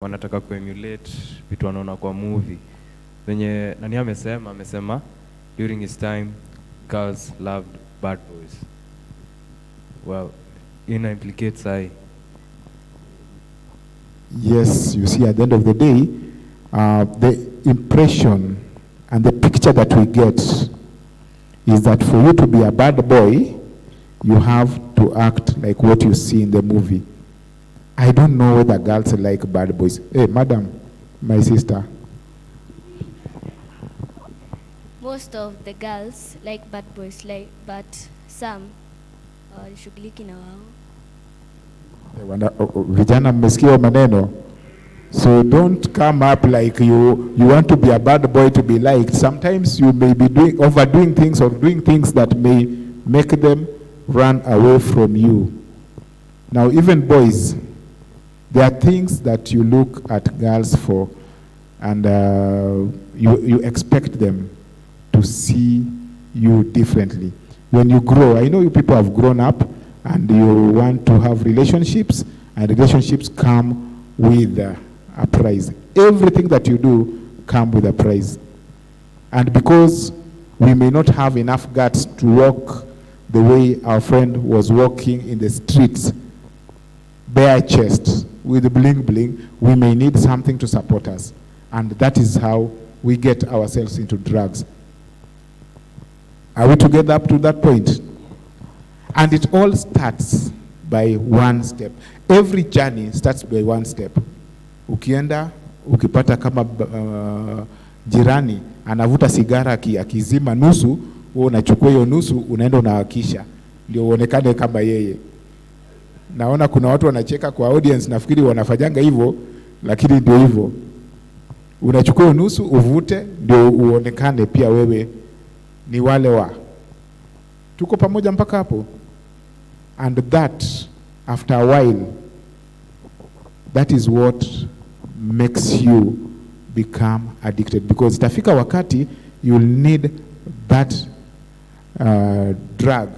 wanataka kuemulate vitu wanaona kwa movie. Venye nani amesema during his time girls loved bad boys. Well, ina implicates I. Yes, you see, at the end of the day, the impression and the picture that we get is that for you to be a bad boy, you have to act like what you see in the movie. I don't know whether girls like bad boys. Hey, madam, my sister. Most of the girls like bad boys, but some shughuliki na wao. Vijana mmesikia maneno. So don't come up like you want to be a bad boy to be liked. Sometimes you may be overdoing things or doing things that may make them run away from you. Now, even boys, there are things that you look at girls for, and you expect them to see you differently. When you grow, I know you people have grown up, and you want to have relationships, and relationships come with a price. Everything that you do come with a price. And because we may not have enough guts to walk the way our friend was walking in the streets, bare chest, with bling bling, we may need something to support us. And that is how we get ourselves into drugs. Are we together up to that point? And it all starts by one step. Every journey starts by one step. Ukienda, ukipata kama jirani, anavuta sigara akizima nusu, wewe unachukua hiyo nusu, unaenda unawakisha, ndio uonekane kama yeye. Naona kuna watu wanacheka kwa audience, nafikiri wanafanyanga hivyo, lakini ndio hivyo. Unachukua nusu, uvute, ndio uonekane pia wewe ni wale wa. Tuko pamoja mpaka hapo? And that, after a while, that is what makes you become addicted. Because itafika wakati, you'll need that drug,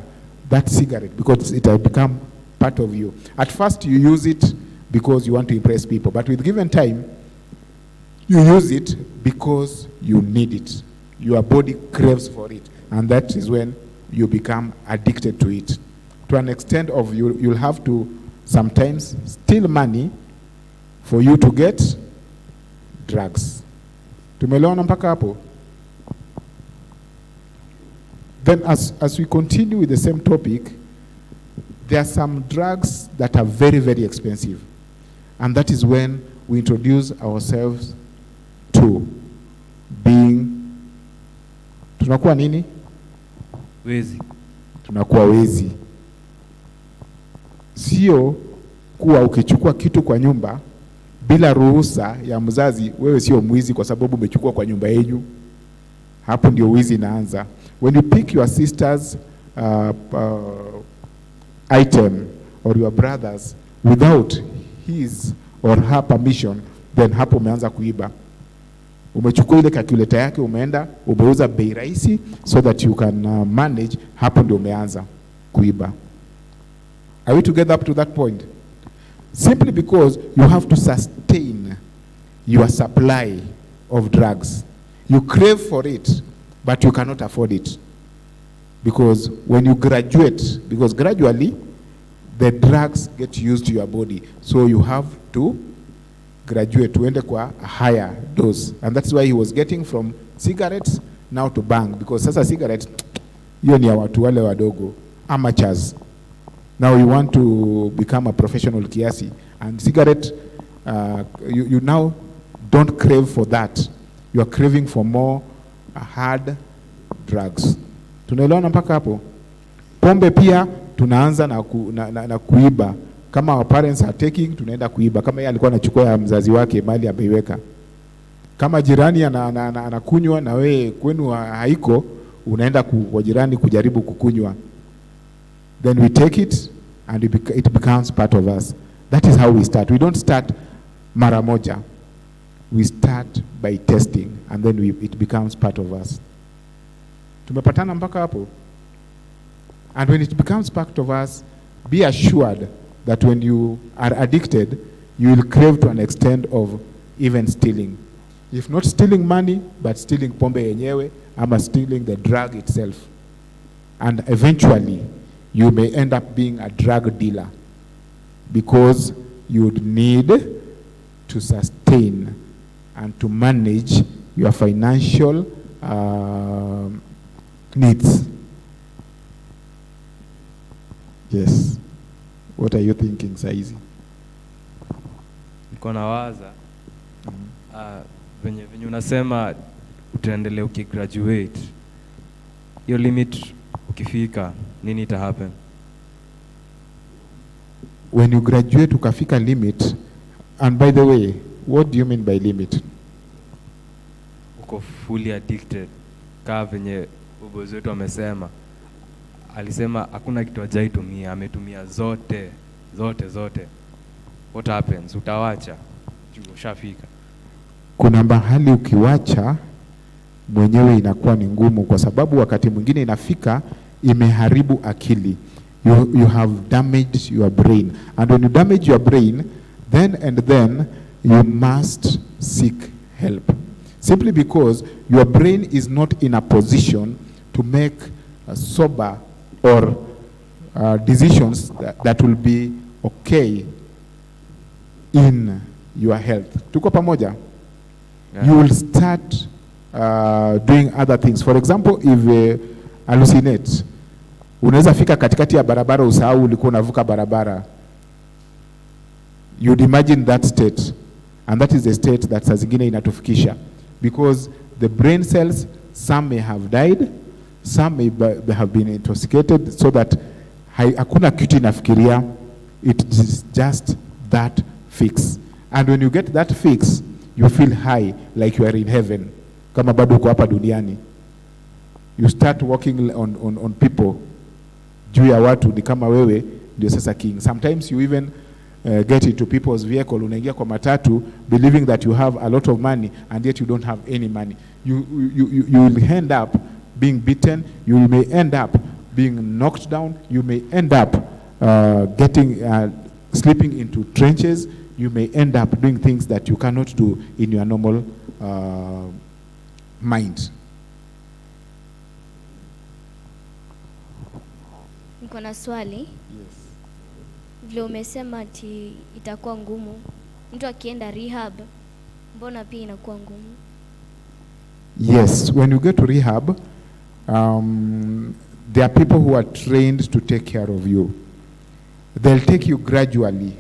that cigarette, because it will become part of you. At first, you use it because you want to impress people. But with given time, you use it because you need it. Your body craves for it. And that is when you become addicted to it. To an extent of you'll have to sometimes steal money for you to get drugs. Tumeelewana mpaka hapo? Then as we continue with the same topic, there are some drugs that are very, very expensive. And that is when we introduce ourselves to being, tunakuwa nini? Wezi. Tunakuwa wezi. Sio kuwa ukichukua kitu kwa nyumba bila ruhusa ya mzazi, wewe sio mwizi kwa sababu umechukua kwa nyumba yenu. Hapo ndio wizi inaanza. When you pick your sister's item or your brother's without his or her permission, then hapo umeanza kuiba. Umechukua ile calculator yake, umeenda umeuza bei rahisi so that you can manage, hapo ndio umeanza kuiba. Are we together up to that point? Simply because you have to sustain your supply of drugs. You crave for it, but you cannot afford it. Because when you graduate, because gradually the drugs get used to your body, so you have to graduate, uende kwa a higher dose. And that's why he was getting from cigarettes now to bang, because sasa cigarettes, hiyo ni ya watu wale wadogo, amateurs. Now you want to become a professional kiasi, and cigarette, you now don't crave for that. You are craving for more hard drugs. Tunaelewana mpaka hapo? Pombe pia tunaanza na kuiba. Kama our parents are taking, tunaenda kuiba. Kama yeye alikuwa anachukua ya mzazi wake mali ameiweka. Kama jirani anakunywa na wewe kwenu haiko, unaenda kwa jirani kujaribu kukunywa. Then we take it and it becomes part of us. That is how we start. We don't start mara moja. We start by testing, and then it becomes part of us. Tumepatana mpaka hapo? And when it becomes part of us, be assured that when you are addicted, you will crave to an extent of even stealing. If not stealing money, but stealing pombe yenyewe, ama stealing the drug itself. And eventually, you may end up being a drug dealer because you would need to sustain and to manage your financial needs. Yes. What are you thinking, Saizi? Niko nawaza venye unasema utaendelea ukigraduate, hiyo limit ukifika, nini ita happen? When you graduate ukafika limit, and by the way, what do you mean by limit? Uko fully addicted. Kaa venye ubozi wetu amesema, alisema hakuna kitu hajaitumia, ametumia zote. What happens? Utawacha juu ushafika. Kuna mahali ukiwacha mwenyewe inakuwa ni ngumu, kwa sababu wakati mwingine inafika imeharibu akili. You have damaged your brain, and when you damage your brain, then you must seek help, simply because your brain is not in a position to make sober or decisions that will be okay in your health. Tuko pamoja? Yeah. You will start doing other things. For example, if hallucinate, unaweza fika katikati ya barabara usahau ulikuwa unavuka barabara. You'd imagine that state, and that is the state that saa zingine inatufikisha, because the brain cells, some may have died, some may have been intoxicated, so that hakuna kitu inafikiria. It is just that fix, and when you get that fix, you feel high, like you are in heaven, kama bado uko hapa duniani. You start walking on people, juu ya watu ni kama wewe ndio sasa king. Sometimes you even get into people's vehicle, unaingia kwa matatu believing that you have a lot of money, and yet you don't have any money. You will end up being beaten, you may end up being knocked down, you may end up sleeping into trenches, you may end up doing things that you cannot do in your normal mind. Niko na swali. Yes. Vile umesema ati itakuwa ngumu, mtu akienda rehab, mbona pia inakuwa ngumu? Yes, when you get to rehab, there are people who are trained to take care of you. They'll take you gradually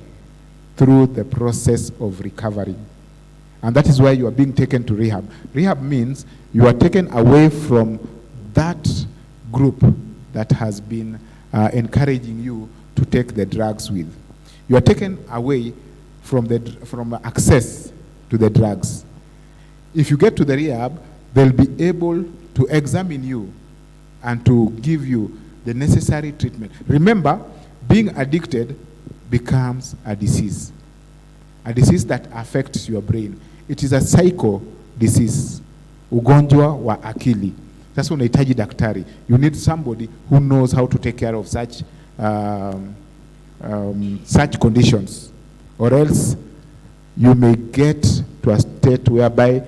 through the process of recovery. And that is why you are being taken to rehab. Rehab means you are taken away from that group that has been encouraging you to take the drugs with. You are taken away from access to the drugs. If you get to the rehab, they'll be able to examine you and to give you the necessary treatment. Remember, being addicted becomes a disease that affects your brain. It is a psycho disease, ugonjwa wa akili. Sasa unahitaji daktari. You need somebody who knows how to take care of such conditions, or else you may get to a state whereby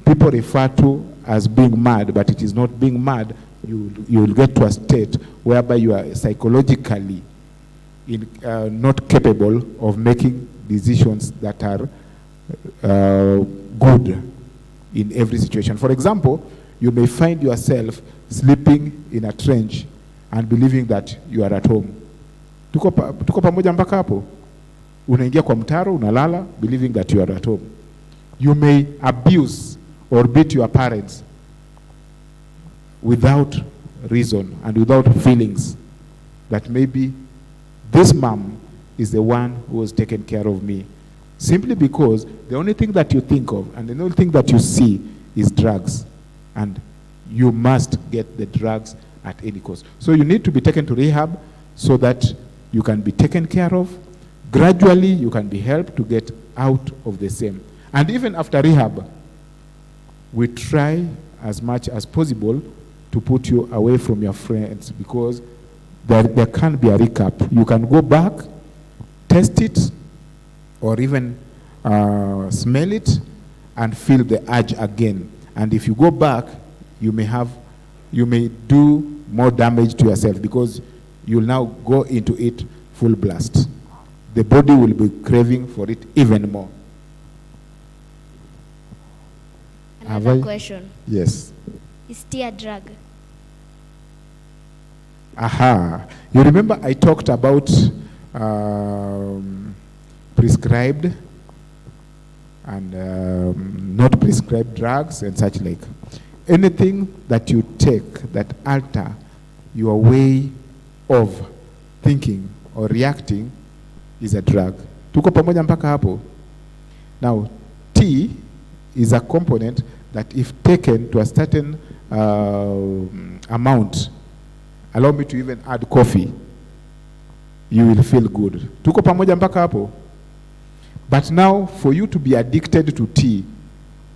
people refer to as being mad, but it is not being mad. You will get to a state whereby you are psychologically not capable of making decisions that are good in every situation. For example, you may find yourself sleeping in a trench and believing that you are at home. Tuko pamoja mpaka hapo? Unaingia kwa mtaro, unalala, believing that you are at home. You may abuse or beat your parents without reason and without feelings, that maybe this mom is the one who has taken care of me, simply because the only thing that you think of and the only thing that you see is drugs, and you must get the drugs at any cost. So you need to be taken to rehab so that you can be taken care of. Gradually, you can be helped to get out of the same. And even after rehab, we try as much as possible to put you away from your friends, because there can be a recap. You can go back, test it, or even smell it and feel the urge again. And if you go back, you may do more damage to yourself because you'll now go into it full blast. The body will be craving for it even more. Another question. Yes. Is tea a drug? Aha. You remember I talked about prescribed and not prescribed drugs and such like. Anything that you take that alter your way of thinking or reacting is a drug. Tuko pamoja mpaka hapo? Now, tea is a component that if taken to a certain amount, allow me to even add coffee, you will feel good. Tuko pamoja mpaka hapo? But now, for you to be addicted to tea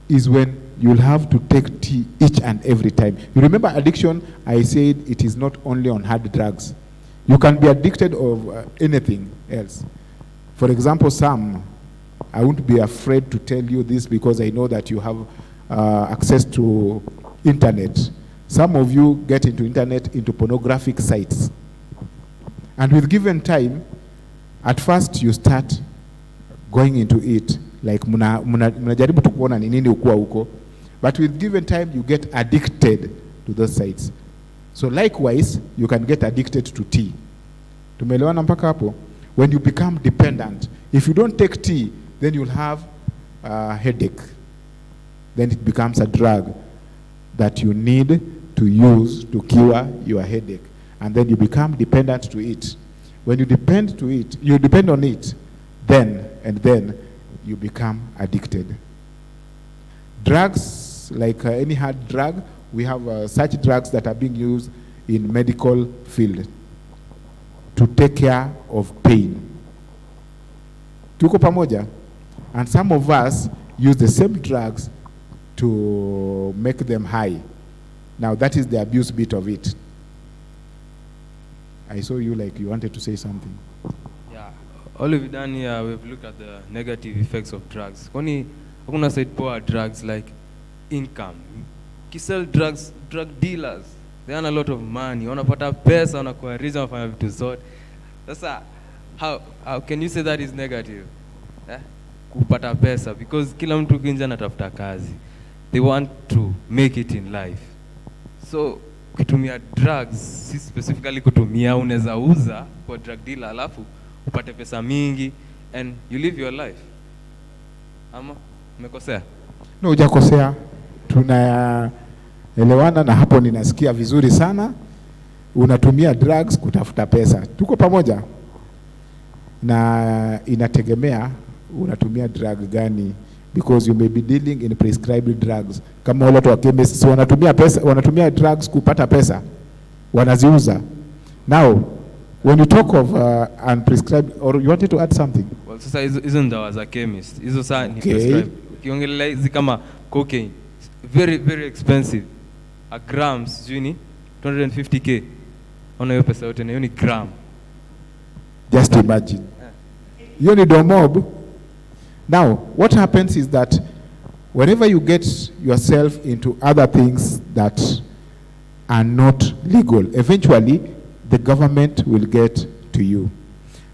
is when you'll have to take tea each and every time. You remember addiction, I said it is not only on hard drugs. You can be addicted of anything else. For example, I won't be afraid to tell you this because I know that you have access to internet. Some of you get into internet, into pornographic sites. And with given time, at first you start going into it, like mnajaribu tu kuona ni nini ukua huko. But with given time, you get addicted to those sites. So likewise, you can get addicted to tea. Tumeelewana mpaka hapo? When you become dependent, if you don't take tea, then you'll have a headache. Then it becomes a drug that you need to use to cure your headache. And then you become dependent to it. When you depend on it, then you become addicted. Drugs, like any hard drug, we have such drugs that are being used in medical field to take care of pain. Tuko pamoja? And some of us use the same drugs to make them high. Now that is the abuse bit of it. I saw you like you wanted to say something. Yeah, all we've done here, we've looked at the negative effects of drugs. Kwani hakuna side poor drugs like income. Kisell drugs, drug dealers, they earn a lot of money. Wanapata pesa, wanakuwa reason wanafanya vitu zote. Sasa how can you say that is negative? Kupata pesa, because kila mtu kinja anatafuta kazi. They want to make it in life. So kutumia drugs, si specifically kutumia, unaweza uza kwa drug dealer alafu upate pesa mingi and you live your life. Ama umekosea? No, hujakosea. Tunaelewana na hapo ninasikia vizuri sana. Unatumia drugs kutafuta pesa. Tuko pamoja? Na inategemea unatumia drug gani, because you may be dealing in prescribed drugs. Kama wale watu wa chemists wanatumia drugs kupata pesa, wanaziuza. Now, when you talk of unprescribed, or you wanted to add something? Well, sasa hizo ndawa za chemist, hizo saa ni prescribed. Ukiongelea hizi kama cocaine, very very expensive. A gram sijui ni 250k. Ona hiyo pesa yote na hiyo ni gram. Just imagine. You need a mob. Now, what happens is that whenever you get yourself into other things that are not legal, eventually the government will get to you.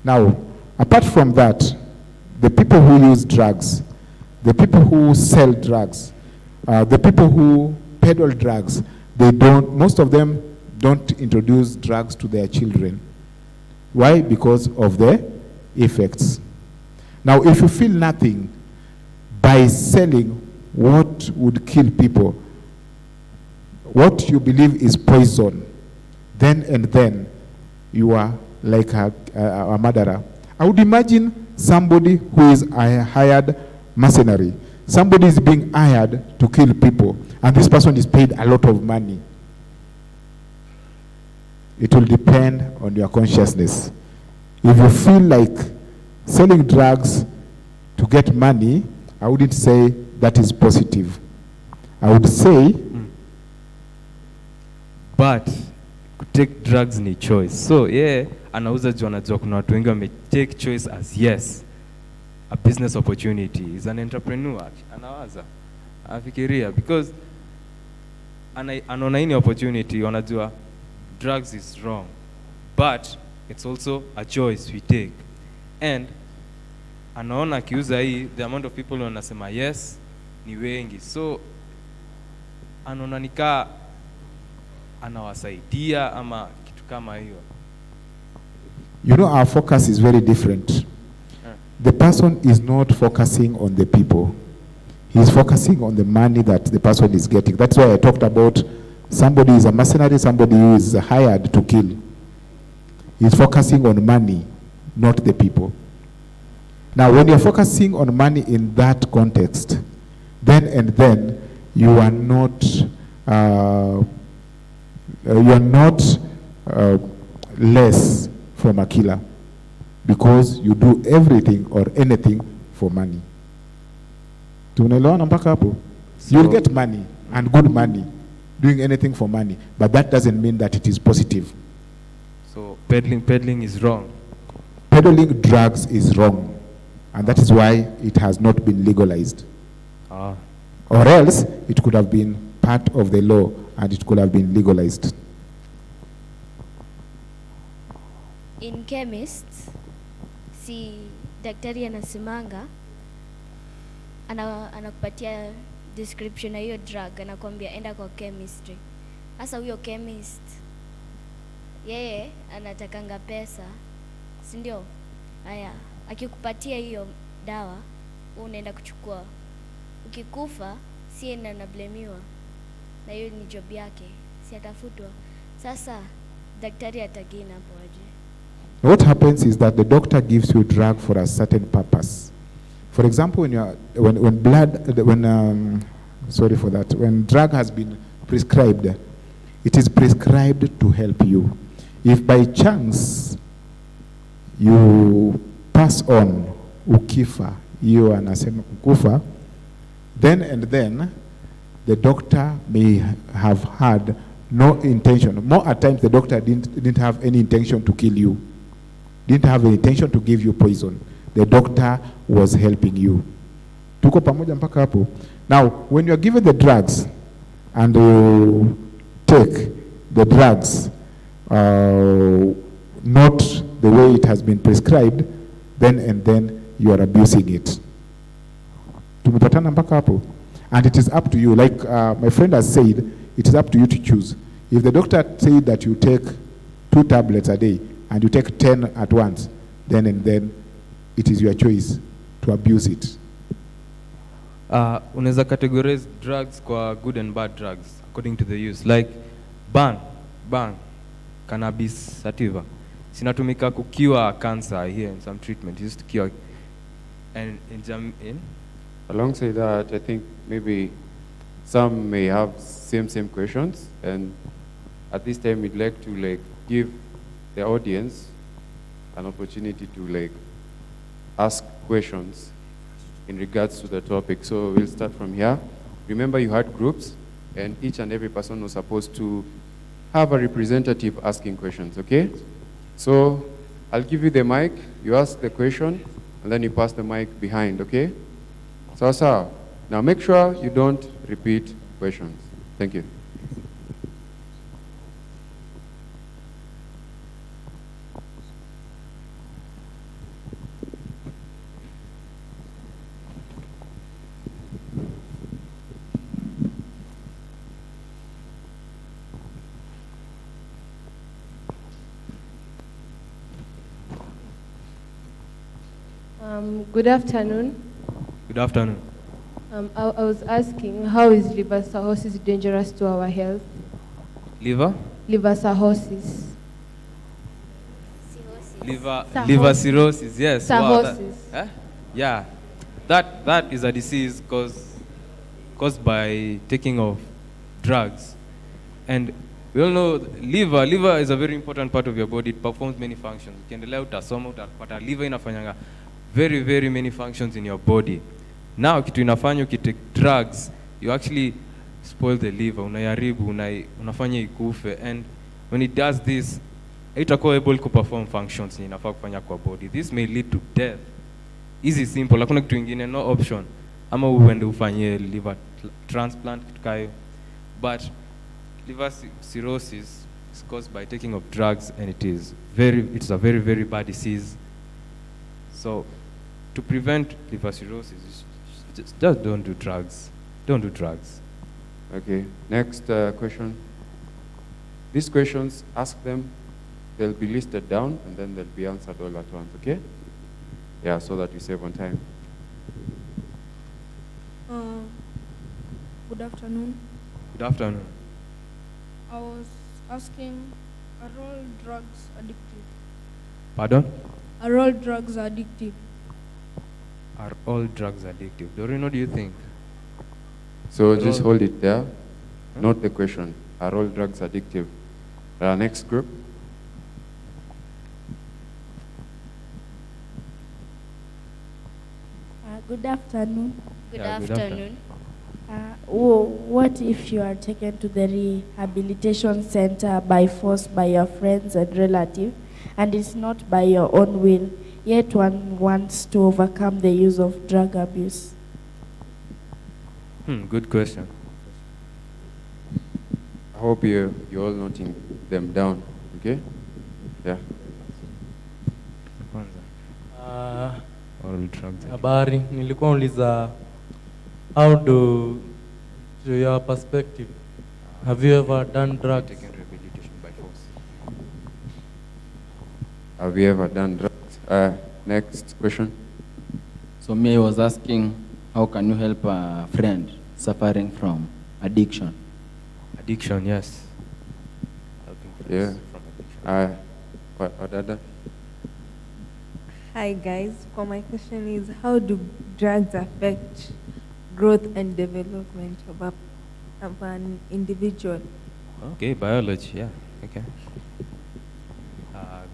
Now, apart from that, the people who use drugs, the people who sell drugs, the people who peddle drugs, most of them don't introduce drugs to their children. Why? Because of the effects. Now, if you feel nothing by selling what would kill people, what you believe is poison, then you are like a murderer. I would imagine somebody who is a hired mercenary. Somebody is being hired to kill people, and this person is paid a lot of money. It will depend on your consciousness. If you feel like selling drugs to get money, I wouldn't say that is positive. I would say, but take drugs ni choice. So yeah, anauza juu anajua kuna watu wengi wame take choice as yes. a business opportunity, is an entrepreneur, anawaza, afikiria, because anaona hii opportunity, wanajua drugs is wrong, but it's also a choice we take. And anaona akiuza hii, the amount of people wanasema yes ni wengi, so anaona nikaa anawasaidia ama kitu kama hiyo. You know, our focus is very different. The person is not focusing on the people. He's focusing on the money that the person is getting. That's why I talked about somebody is a mercenary, somebody who is hired to kill. He's focusing on money, not the people. Now, when you're focusing on money in that context, then you are not less from a killer, because you do everything or anything for money. Tunaelewana mpaka hapo? You'll get money and good money doing anything for money, but that doesn't mean that it is positive. So peddling is wrong. Peddling drugs is wrong, and that is why it has not been legalized. Or else it could have been part of the law and it could have been legalized. In chemists, si daktari anasimanga anakupatia description ya hiyo drug, anakuambia enda kwa chemistry. Sasa huyo chemist yeye anatakanga pesa, si ndio? Haya, akikupatia hiyo dawa unaenda kuchukua, ukikufa si yeye anablemiwa, na hiyo ni job yake, si atafutwa. Sasa daktari atagina hapo aje? What happens is that the doctor gives you drug for a certain purpose. For example, when drug has been prescribed, it is prescribed to help you. If by chance you pass on, ukifa, you anasema kukufa, then the doctor may have had no intention. More at times the doctor didn't have any intention to kill you. Didn't have any intention to give you poison. The doctor was helping you. Tuko pamoja mpaka hapo? Now, when you are given the drugs and you take the drugs not the way it has been prescribed, then you are abusing it. Tumepatana mpaka hapo? And it is up to you. Like my friend has said, it is up to you to choose. If the doctor said that you take 2 tablets a day and you take 10 at once, then it is your choice to abuse it. Unaweza categorize drugs kwa good and bad drugs according to the use. Like bang, cannabis sativa. Sinatumika ku cure cancer here in some treatment. It used to cure. And in alongside that, I think maybe some may have same questions, and at this time we'd like to give the audience an opportunity to ask questions in regards to the topic. So we'll start from here. Remember, you had groups, and each and every person was supposed to have a representative asking questions, okay? So I'll give you the mic, you ask the question, and then you pass the mic behind, okay? So, now make sure you don't repeat questions. Thank you. Good afternoon. Good afternoon. I was asking, how is liver cirrhosis dangerous to our health? Liver? Liver cirrhosis. Liver cirrhosis, yes. Cirrhosis. Wow, yeah. That is a disease caused by taking of drugs. And we all know liver is a very important part of your body. It performs many functions. Ukiendelea utasoma utapata liver inafanyanga very many functions in your body. Now kitu inafanya ukitake drugs, you actually spoil the liver, unayaribu, unafanya ikufe, and when it does this, itakuwa able to perform functions inafaa kufanya kwa body. This may lead to death. easy simple, hakuna kitu ingine, no option. Ama uende ufanye liver transplant kitu kayo. But liver cirrhosis is caused by taking of drugs, and it's a very, very bad disease. So to prevent liver cirrhosis, just don't do drugs. Don't do drugs. Okay, next question. These questions, ask them, they'll be listed down, and then they'll be answered all at once, okay? Yeah, so that you save on time. Good afternoon. Good afternoon. I was asking, are all drugs addictive? Pardon? Are all drugs addictive? Are all drugs addictive? Doreen, what do you think? So Are just all- hold it there. Note the question. Are all drugs addictive? Next group. Good afternoon. Good Yeah, good afternoon. What if you are taken to the rehabilitation center by force by your friends and relatives, and it's not by your own will, yet one wants to overcome the use of drug abuse? Good question. I hope you're all noting them down, okay? Yeah. Kwanza, all drugs. Habari, nilikuwa uliza, how to your perspective, have you ever done drugs? Taken rehabilitation by force. Have you ever done drugs? Next question. So me, I was asking, how can you help a friend suffering from addiction? Addiction, yes. Helping Yeah. friends from addiction. Wadada? Hi guys, for my question is, how do drugs affect growth and development of an individual? Okay, biology, yeah. Okay.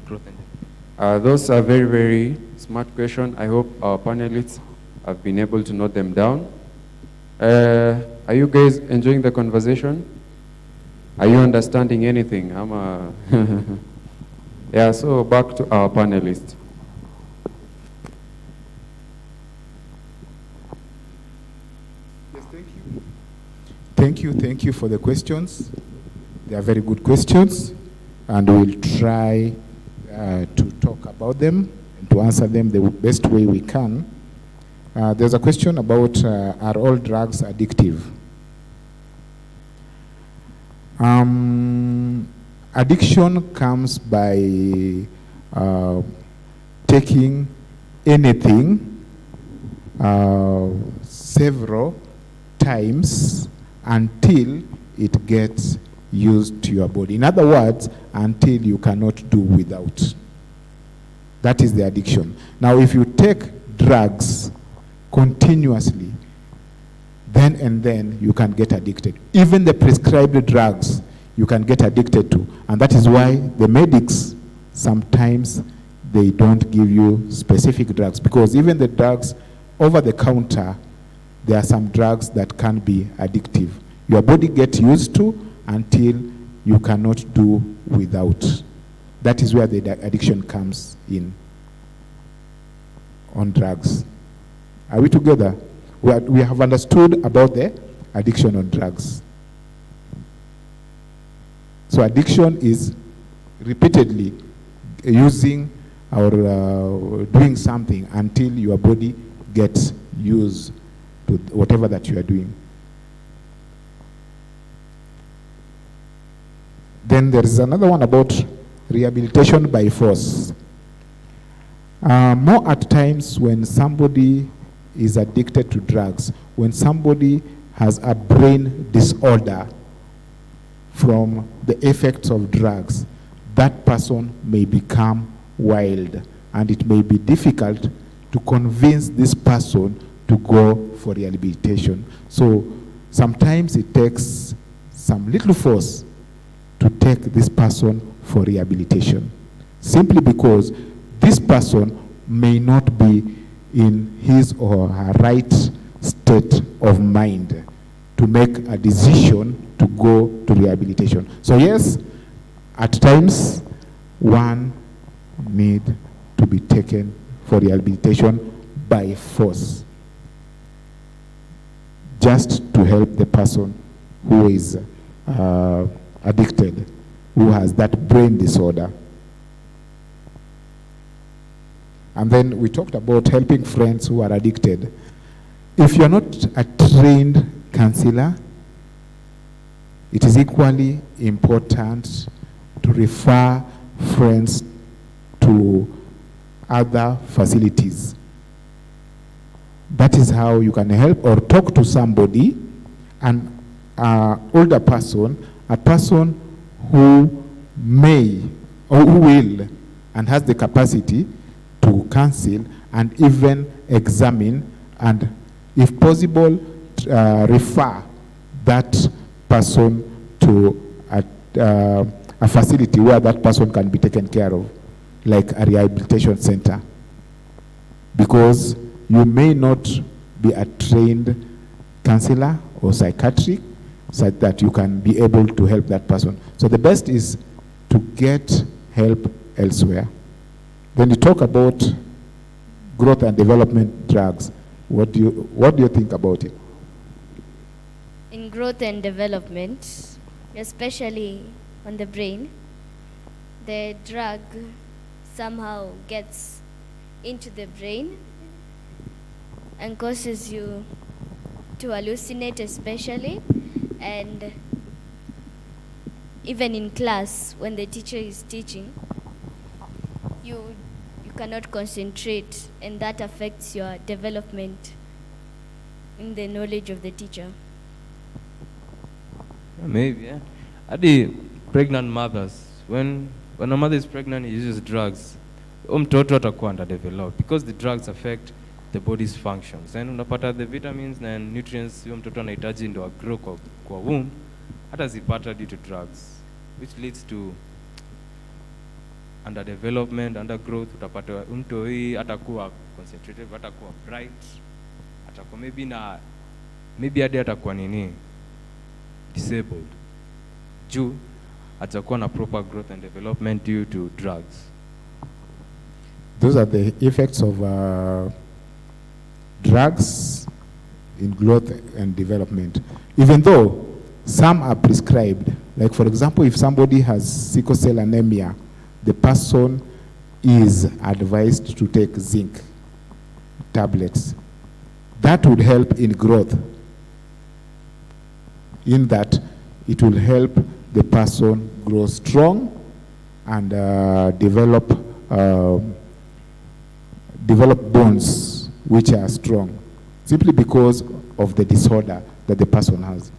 Growth and Those are very, very smart questions. I hope our panelists have been able to note them down. Are you guys enjoying the conversation? Are you understanding anything? Yeah, so back to our panelists. Yes, thank you for the questions. They are very good questions, and we'll try to talk about them and to answer them the best way we can. There's a question about, are all drugs addictive? Addiction comes by taking anything several times until it gets used to your body. In other words, until you cannot do without. That is the addiction. Now, if you take drugs continuously, then and then you can get addicted. Even the prescribed drugs you can get addicted to. And that is why the medics, sometimes they don't give you specific drugs, because even the drugs over the counter, there are some drugs that can be addictive. Your body gets used to until you cannot do without. That is where the addiction comes in on drugs. Are we together? We have understood about the addiction on drugs. So addiction is repeatedly using or doing something until your body gets used to whatever that you are doing. Then there is another one about rehabilitation by force. More at times when somebody is addicted to drugs, when somebody has a brain disorder from the effects of drugs, that person may become wild, and it may be difficult to convince this person to go for rehabilitation. So sometimes it takes some little force to take this person for rehabilitation, simply because this person may not be in his or her right state of mind to make a decision to go to rehabilitation. So yes, at times one need to be taken for rehabilitation by force, just to help the person who is addicted, who has that brain disorder. And then we talked about helping friends who are addicted. If you're not a trained counselor, it is equally important to refer friends to other facilities. That is how you can help or talk to somebody, an older person, a person who may or who will and has the capacity to counsel and even examine and, if possible, refer that person to a facility where that person can be taken care of, like a rehabilitation center. Because you may not be a trained counselor or psychiatric, so that you can be able to help that person. So the best is to get help elsewhere. When you talk about growth and development drugs, what do you think about it? In growth and development, especially on the brain, the drug somehow gets into the brain and causes you to hallucinate, especially, and even in class when the teacher is teaching, you cannot concentrate, and that affects your development in the knowledge of the teacher. Maybe, yeah. At the pregnant mothers, when a mother is pregnant and uses drugs, mtoto atakuwa underdeveloped because the drugs affect the body's functions. And unapata the vitamins and nutrients huyo mtoto anahitaji ndio grow kwa womb, hata zipata due to drugs, which leads to underdevelopment, undergrowth. Utapata mtu hii atakuwa concentrated, atakuwa bright, atakuwa maybe hadi atakuwa disabled. Juu atakuwa na proper growth and development due to drugs. Those are the effects of drugs in growth and development. Even though some are prescribed, like for example, if somebody has sickle cell anemia, the person is advised to take zinc tablets. That would help in growth, in that it will help the person grow strong and develop bones which are strong, simply because of the disorder that the person has.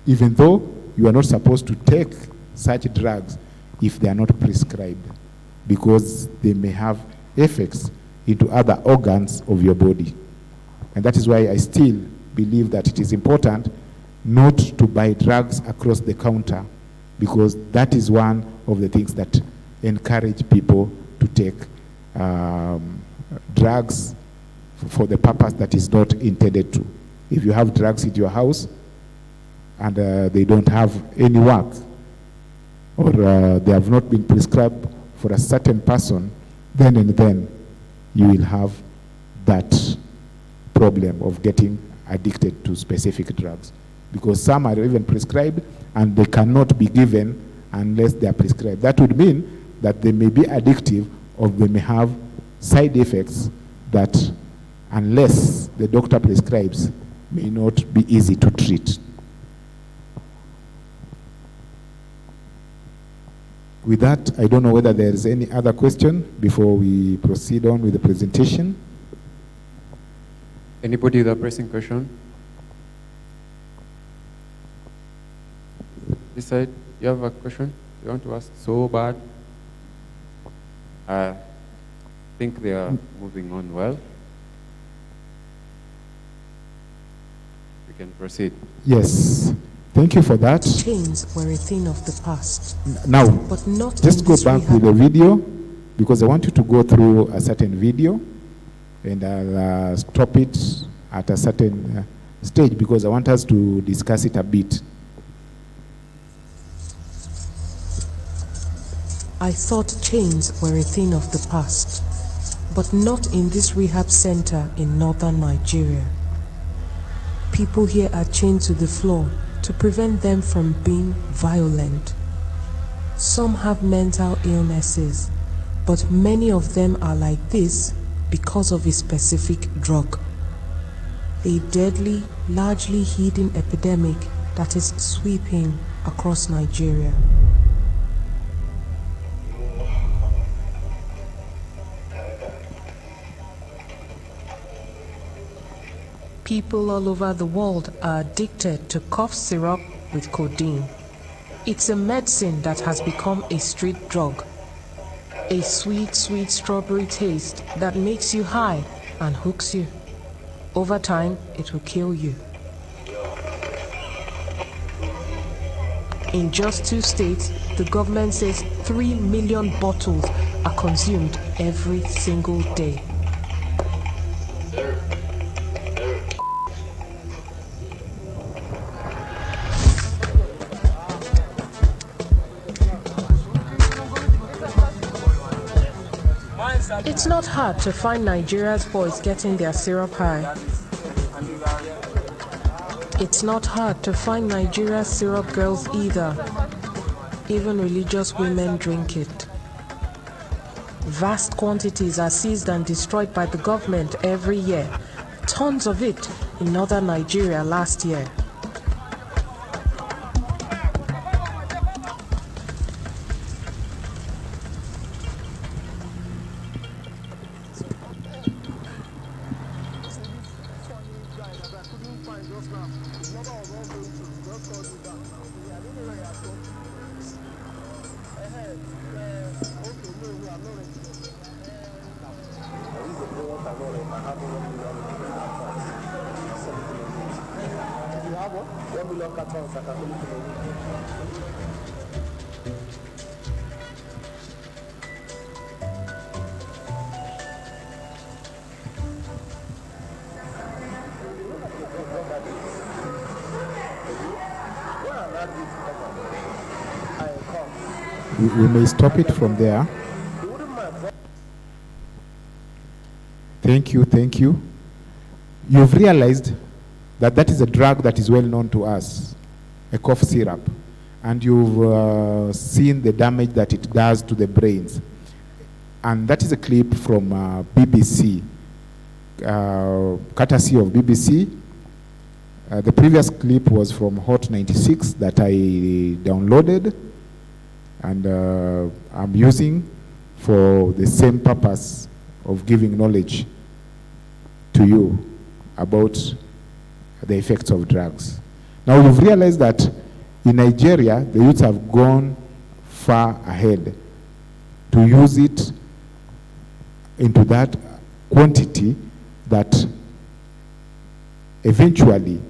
Even though you are not supposed to take such drugs if they are not prescribed, because they may have effects into other organs of your body. And that is why I still believe that it is important not to buy drugs across the counter, because that is one of the things that encourage people to take drugs for the purpose that is not intended to. If you have drugs in your house and they don't have any work, or they have not been prescribed for a certain person, then and then you will have that problem of getting addicted to specific drugs. Because some are even prescribed and they cannot be given unless they are prescribed. That would mean that they may be addictive, or they may have side effects that, unless the doctor prescribes, may not be easy to treat. With that, I don't know whether there is any other question before we proceed on with the presentation. Anybody with a pressing question? This side, you have a question you want to ask so bad? I think they are moving on well. We can proceed. Yes. Thank you for that. Chains were a thing of the past. Now, but not just go back with the video, because I want you to go through a certain video, and I'll stop it at a certain stage, because I want us to discuss it a bit. I thought chains were a thing of the past, but not in this rehab center in northern Nigeria. People here are chained to the floor to prevent them from being violent. Some have mental illnesses, but many of them are like this because of a specific drug. A deadly, largely hidden epidemic that is sweeping across Nigeria. People all over the world are addicted to cough syrup with codeine. It's a medicine that has become a street drug. A sweet, sweet strawberry taste that makes you high and hooks you. Over time, it will kill you. In just 2 states, the government says 3 million bottles are consumed every single day. It's not hard to find Nigeria's boys getting their syrup high. It's not hard to find Nigeria's syrup girls either. Even religious women drink it. Vast quantities are seized and destroyed by the government every year. Tons of it in northern Nigeria last year. We may stop it from there. Thank you, thank you. You've realized that that is a drug that is well known to us, a cough syrup, and you've seen the damage that it does to the brains. And that is a clip from BBC, courtesy of BBC. The previous clip was from Hot 96 that I downloaded, and I'm using for the same purpose of giving knowledge to you about the effects of drugs. Now you've realized that in Nigeria, the youths have gone far ahead to use it into that quantity that eventually,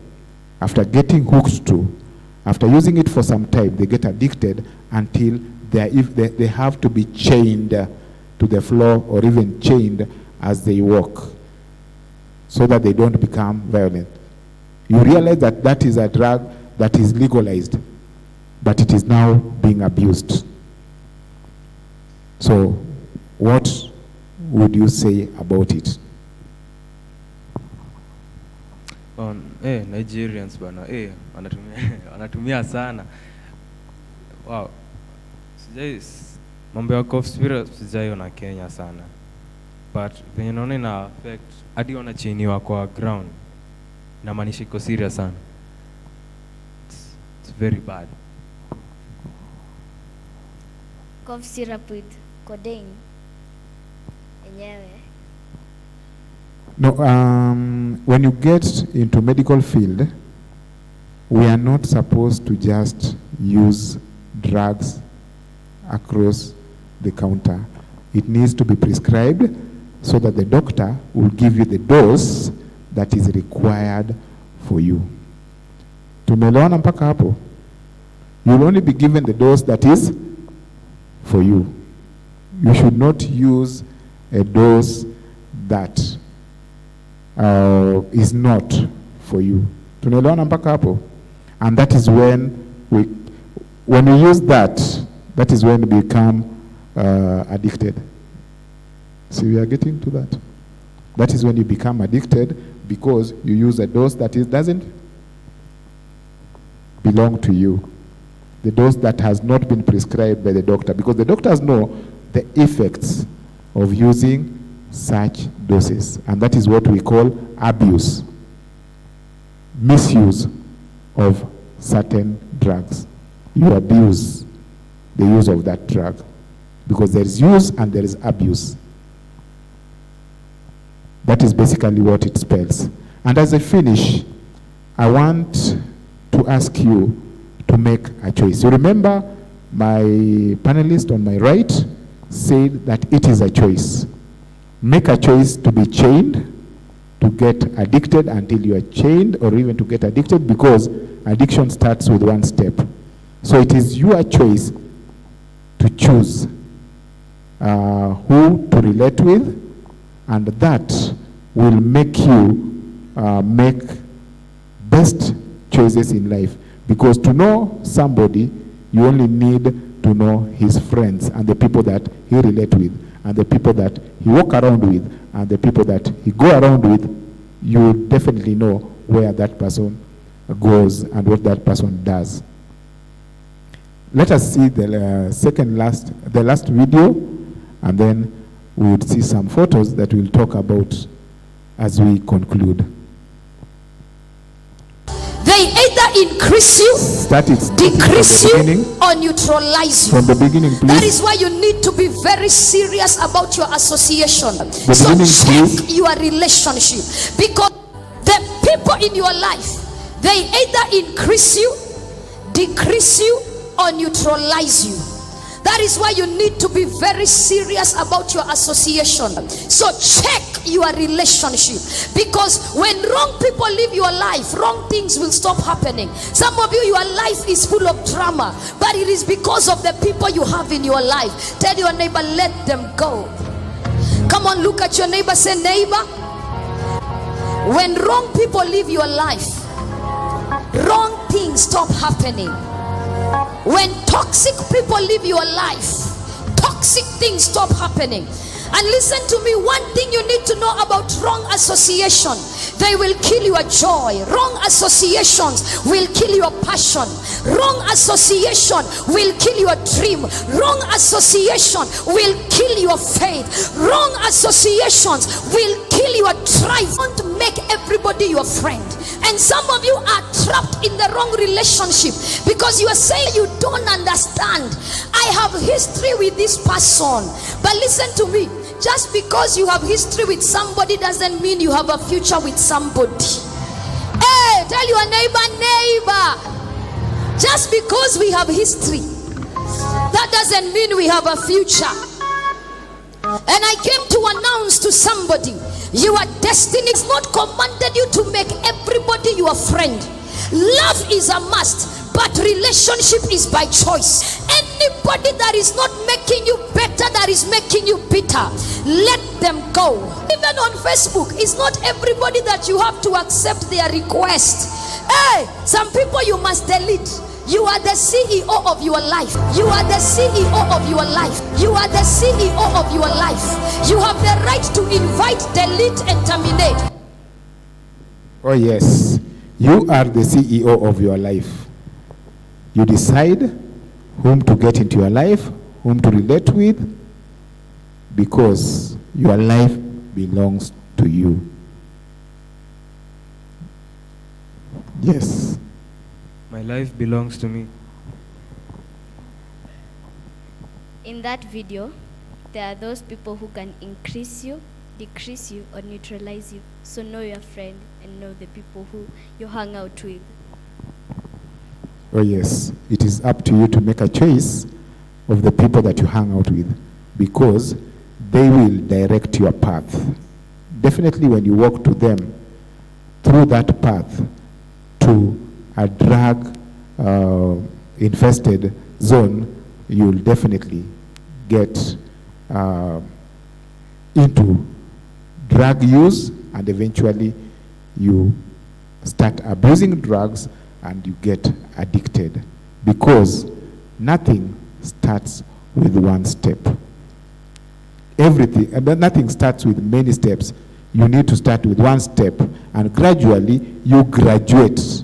after getting hooked to, after using it for some time, they get addicted until they have to be chained to the floor or even chained as they walk so that they don't become violent. You realize that that is a drug that is legalized, but it is now being abused. So what would you say about it? Nigerians bana, wanatumia sana. Wow. Mambo ya cough syrup sijaiona Kenya sana. But venye naona ina affect hadi wanachiniwa kwa ground. Inamaanisha iko serious sana. It's very bad. Cough syrup with codeine. Enyewe. No, when you get into medical field, we are not supposed to just use drugs across the counter. It needs to be prescribed so that the doctor will give you the dose that is required for you. Tumeelewana mpaka hapo? You'll only be given the dose that is for you. You should not use a dose that is not for you. Tunaelewana mpaka hapo? And that is when we use that, that is when we become addicted. So we are getting to that. That is when you become addicted because you use a dose that doesn't belong to you. The dose that has not been prescribed by the doctor, because the doctors know the effects of using such doses. And that is what we call abuse, misuse of certain drugs. You abuse the use of that drug because there is use and there is abuse. That is basically what it spells. And as I finish, I want to ask you to make a choice. You remember my panelist on my right said that it is a choice. Make a choice to be chained, to get addicted until you are chained, or even to get addicted, because addiction starts with one step. So it is your choice to choose who to relate with, and that will make you make best choices in life. Because to know somebody, you only need to know his friends and the people that he relate with, and the people that he walk around with, and the people that he go around with. You definitely know where that person goes and what that person does. Let us see the last video, and then we would see some photos that we'll talk about as we conclude. They either increase you, decrease you, or neutralize you. From the beginning, please. That is why you need to be very serious about your association. So check your relationship, because the people in your life, they either increase you, decrease you, or neutralize you. That is why you need to be very serious about your association. So check your relationship, because when wrong people live your life, wrong things will stop happening. Some of you, your life is full of drama, but it is because of the people you have in your life. Tell your neighbor, let them go. Come on, look at your neighbor, say, neighbor, when wrong people live your life, wrong things stop happening. When toxic people live your life, toxic things stop happening. And listen to me, one thing you need to know about wrong association: they will kill your joy. Wrong associations will kill your passion. Wrong association will kill your dream. Wrong association will kill your faith. Wrong associations will kill your drive. Don't make everybody your friend. And some of you are trapped in the wrong relationship because you are saying you don't understand. I have history with this person. But listen to me, just because you have history with somebody doesn't mean you have a future with somebody. Hey, tell your neighbor, just because we have history, that doesn't mean we have a future. And I came to announce to somebody, your destiny is not commanded you to make everybody your friend. Love is a must, but relationship is by choice. Anybody that is not making you better, that is making you bitter, let them go. Even on Facebook, it's not everybody that you have to accept their request. Hey, some people you must delete. You are the CEO of your life. You are the CEO of your life. You are the CEO of your life. You have the right to invite, delete, and terminate. Oh yes, you are the CEO of your life. You decide whom to get into your life, whom to relate with, because your life belongs to you. Yes. My life belongs to me. In that video, there are those people who can increase you, decrease you, or neutralize you. So know your friend and know the people who you hang out with. Oh yes, it is up to you to make a choice of the people that you hang out with, because they will direct your path. Definitely when you walk to them through that path to a drug infested zone, you will definitely get into drug use, and eventually you start abusing drugs and you get addicted, because nothing starts with one step. everything, and then nothing starts with many steps. You need to start with one step, and gradually you graduate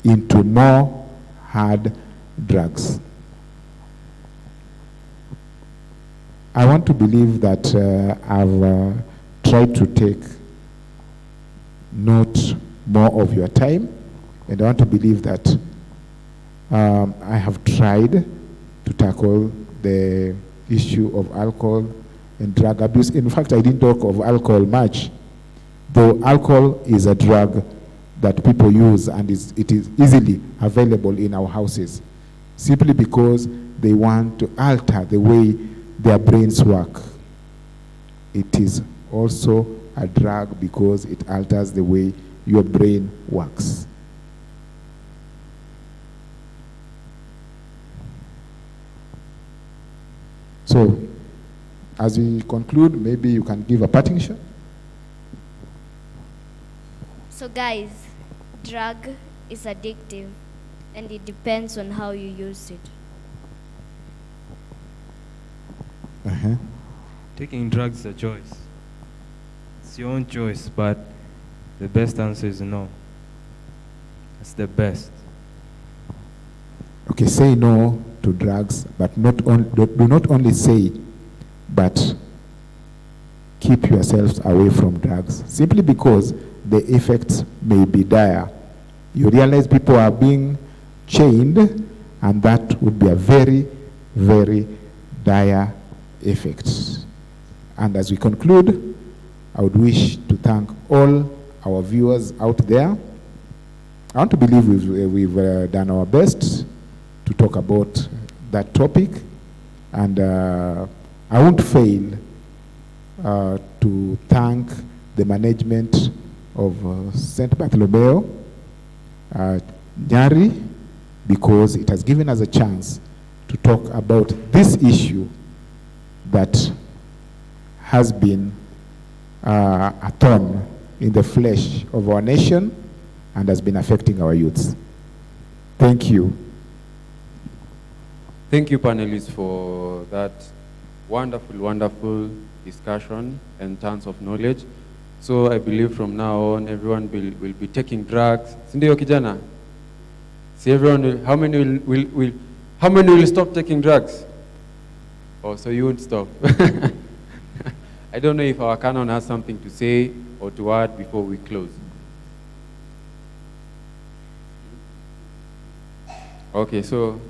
into more hard drugs. I want to believe that I've tried to take note more of your time, and I want to believe that I have tried to tackle the issue of alcohol and drug abuse. In fact, I didn't talk of alcohol much, though alcohol is a drug that people use, and it is easily available in our houses, simply because they want to alter the way their brains work. It is also a drug because it alters the way your brain works. So, as we conclude, maybe you can give a parting shot. So guys, drug is addictive and it depends on how you use it. Taking drugs is a choice. It's your own choice, but the best answer is no. It's the best. Okay, say no to drugs, but do not only say, but keep yourselves away from drugs, simply because the effects may be dire. You realize people are being chained, and that would be a very, very dire effect. And as we conclude, I would wish to thank all our viewers out there. I want to believe we've done our best to talk about that topic, and I won't fail to thank the management of St. Bartholomew, Nyari, because it has given us a chance to talk about this issue that has been a thorn in the flesh of our nation and has been affecting our youths. Thank you. Thank you, panelists, for that wonderful, wonderful discussion and tons of knowledge. So I believe from now on, everyone will be taking drugs. Sindio kijana? See, everyone will, how many will stop taking drugs? Oh, so you won't stop. I don't know if our canon has something to say or to add before we close. Okay, so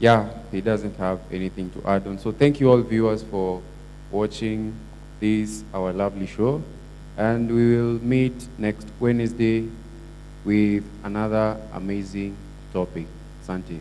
yeah, he doesn't have anything to add on. So thank you all viewers for watching this, our lovely show. And we will meet next Wednesday with another amazing topic. Santi.